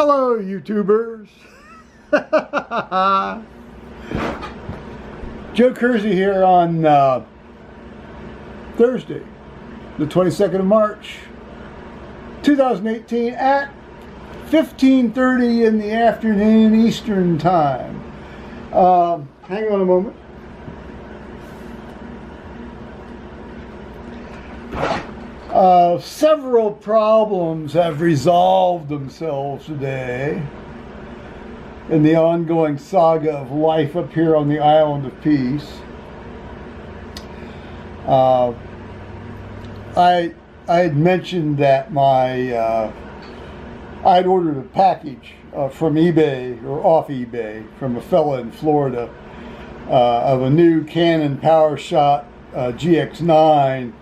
Hello, YouTubers. Joe Kersey here on Thursday, the 22nd of March, 2018 at 15:30 in the afternoon Eastern Time. Hang on a moment. Several problems have resolved themselves today in the ongoing saga of life up here on the Island of Peace. I had mentioned that I had ordered a package from eBay, or off eBay, from a fella in Florida of a new Canon PowerShot GX9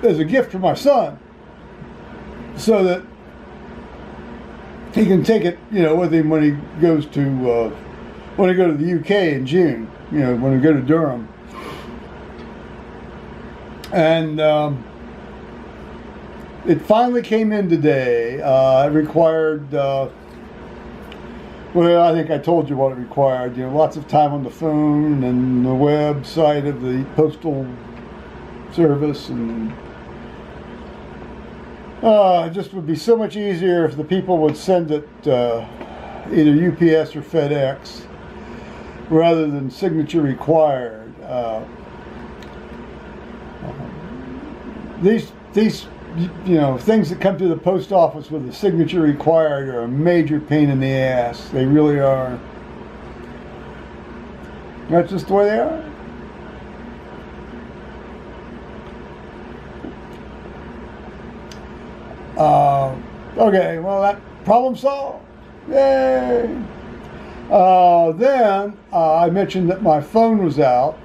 as a gift for my son, so that he can take it, with him when he goes to when I go to the UK in June. When we go to Durham, and it finally came in today. It required, well, I think I told you what it required. Lots of time on the phone and the website of the postal service, and it just would be so much easier if the people would send it either UPS or FedEx rather than signature required. These things that come to the post office with a signature required are a major pain in the ass. They really are. That's just the way they are. Okay, well, that problem solved. Yay! Then I mentioned that my phone was out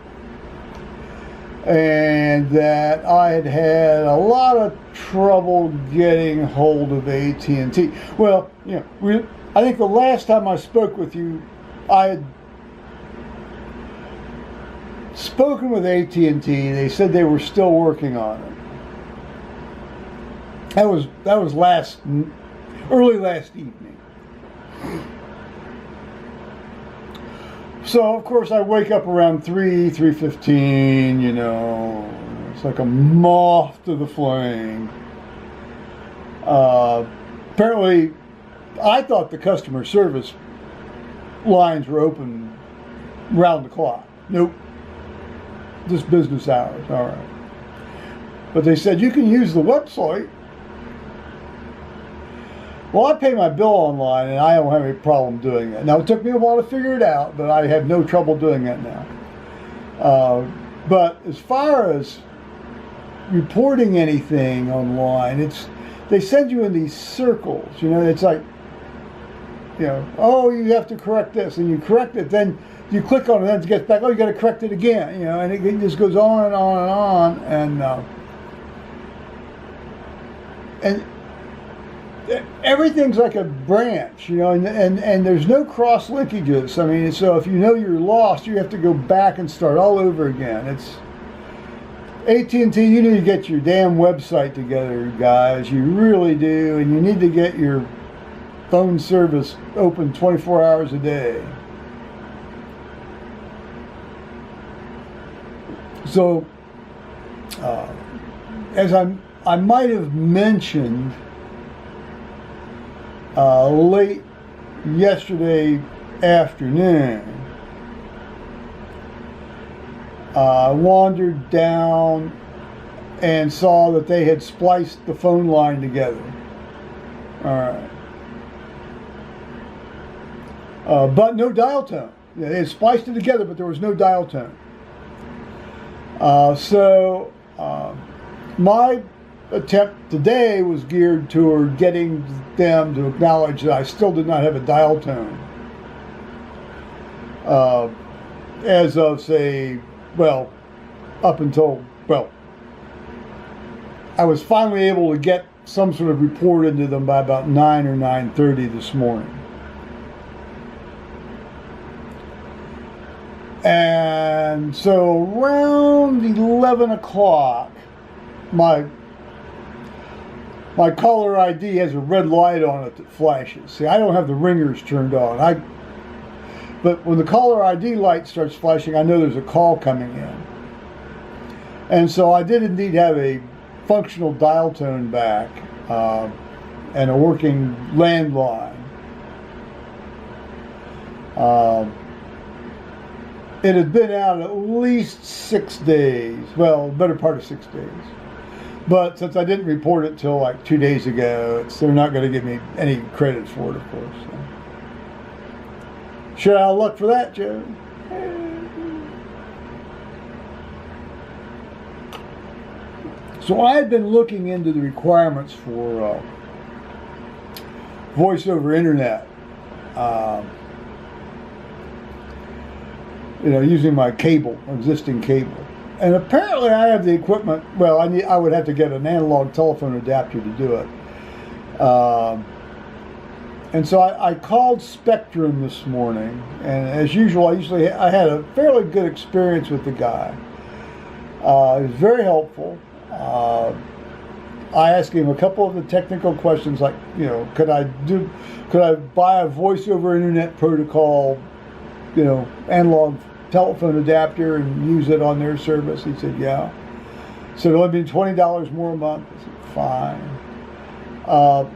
and that I had had a lot of trouble getting hold of AT&T. Well, I think the last time I spoke with you, I had spoken with AT&T. They said they were still working on it. That was early last evening. So of course I wake up around 3:15. It's like a moth to the flame. Apparently, I thought the customer service lines were open round the clock. Nope, just business hours. All right, but they said you can use the website. Well, I pay my bill online, and I don't have any problem doing that. Now, it took me a while to figure it out, but I have no trouble doing that now. But as far as reporting anything online, they send you in these circles. It's like, oh, you have to correct this, and you correct it, then you click on it, then it gets back, oh, you got to correct it again, and it just goes on and on and on, and everything's like a branch, and there's no cross linkages. I mean, so if you're lost, you have to go back and start all over again. It's AT&T. You need to get your damn website together, guys. You really do, and you need to get your phone service open 24 hours a day. So, as I might have mentioned late yesterday afternoon, I wandered down and saw that they had spliced the phone line together. All right. But no dial tone. They had spliced it together, but there was no dial tone. So my attempt today was geared toward getting them to acknowledge that I still did not have a dial tone. As of, say, up until, I was finally able to get some sort of report into them by about 9 or 9:30 this morning. And so around 11 o'clock, my caller ID has a red light on it that flashes. See, I don't have the ringers turned on. But when the caller ID light starts flashing, I know there's a call coming in. And so I did indeed have a functional dial tone back and a working landline. It had been out at least 6 days. Well, better part of 6 days. But since I didn't report it till like 2 days ago, they're not going to give me any credit for it, of course. So. Sure out of luck for that, Joe. So I had been looking into the requirements for voice over internet. Using my existing cable. And apparently I have the equipment. Well, I would have to get an analog telephone adapter to do it. And so I called Spectrum this morning, and as usual, I had a fairly good experience with the guy. He was very helpful. I asked him a couple of the technical questions, like, could I buy a voice over internet protocol, analog telephone adapter and use it on their service? He said, yeah. So it'll be $20 more a month. I said, fine.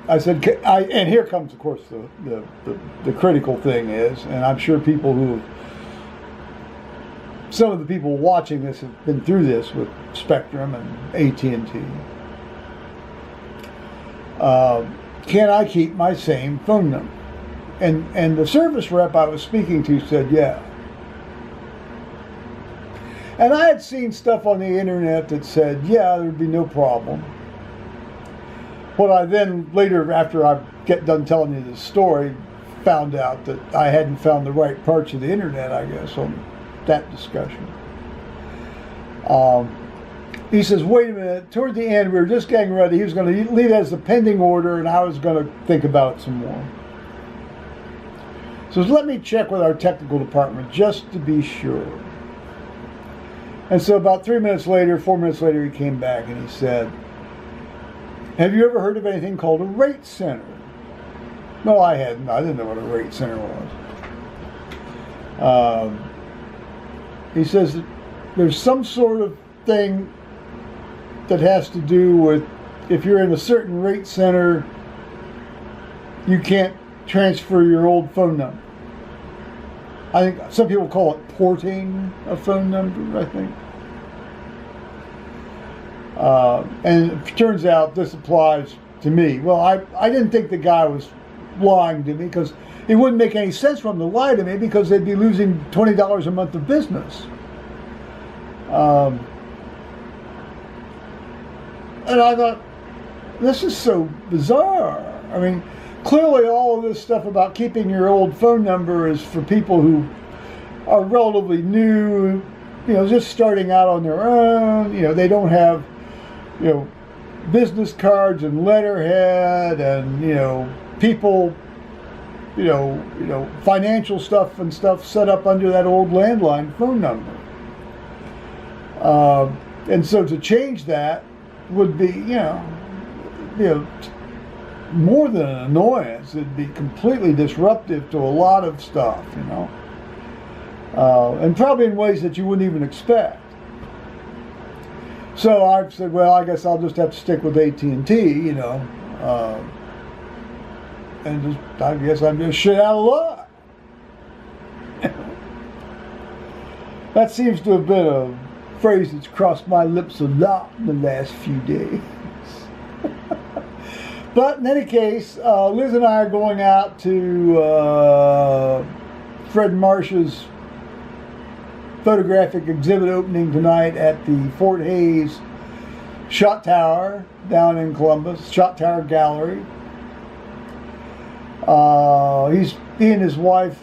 I said, and here comes, of course, the critical thing is, and I'm sure some of the people watching this have been through this with Spectrum and AT&T. Can I keep my same phone number? And the service rep I was speaking to said, yeah. And I had seen stuff on the internet that said, yeah, there'd be no problem. What I then later, after I get done telling you this story, found out that I hadn't found the right parts of the internet, I guess, on that discussion. He says, wait a minute, toward the end, we were just getting ready. He was going to leave it as a pending order, and I was going to think about it some more. So let me check with our technical department just to be sure. And so about 4 minutes later, he came back and he said, have you ever heard of anything called a rate center? No, I hadn't. I didn't know what a rate center was. He says that there's some sort of thing that has to do with if you're in a certain rate center, you can't transfer your old phone number. I think some people call it porting a phone number, I think. And it turns out this applies to me. Well, I didn't think the guy was lying to me, because it wouldn't make any sense for him to lie to me, because they'd be losing $20 a month of business. And I thought, this is so bizarre. I mean, clearly all of this stuff about keeping your old phone number is for people who are relatively new, just starting out on their own. They don't have, business cards and letterhead and, people, financial stuff and stuff set up under that old landline phone number. And so to change that would be, more than an annoyance. It'd be completely disruptive to a lot of stuff, and probably in ways that you wouldn't even expect. So I said, well, I guess I'll just have to stick with AT&T, and I guess I'm just shit out of luck. That seems to have been a phrase that's crossed my lips a lot in the last few days. But in any case, Liz and I are going out to Fred Marsh's photographic exhibit opening tonight at the Fort Hays Shot Tower down in Columbus, Shot Tower Gallery. He and his wife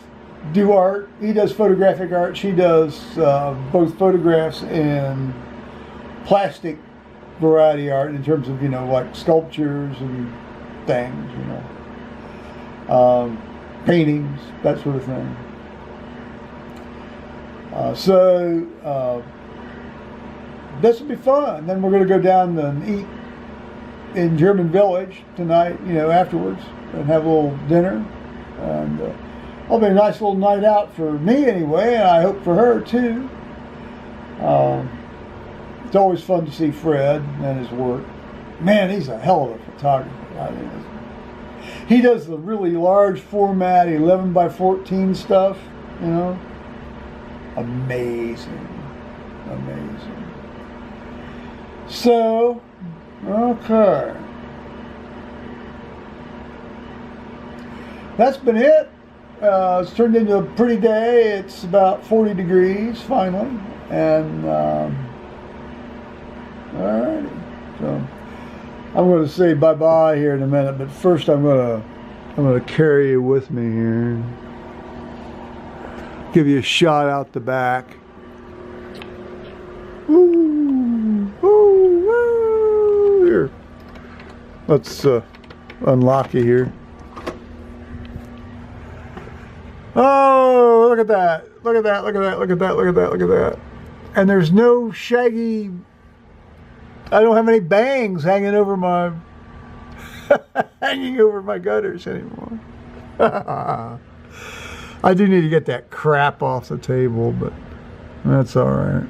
do art. He does photographic art. She does both photographs and plastic variety art in terms of, like sculptures and things, paintings, that sort of thing. So this will be fun. Then we're going to go down and eat in German Village tonight, you know, afterwards, and have a little dinner. And it'll be a nice little night out for me anyway, and I hope for her too. It's always fun to see Fred and his work. Man, he's a hell of a photographer. I mean, he does the really large format 11 by 14 stuff, you know. Amazing. Amazing. So, okay. That's been it. It's turned into a pretty day. It's about 40 degrees finally. And, alrighty. So, I'm going to say bye-bye here in a minute, but first I'm going to carry you with me here. Give you a shot out the back. Woo, woo, woo. Here. Let's unlock you here. Oh, look at that. Look at that, look at that, look at that, look at that, look at that. And there's no shaggy, I don't have any bangs hanging over my hanging over my gutters anymore. I do need to get that crap off the table, but that's all right.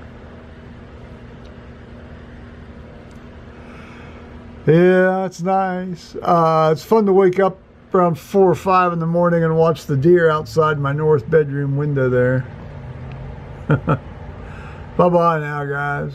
Yeah, it's nice. It's fun to wake up around 4 or 5 in the morning and watch the deer outside my north bedroom window there. Bye-bye now, guys.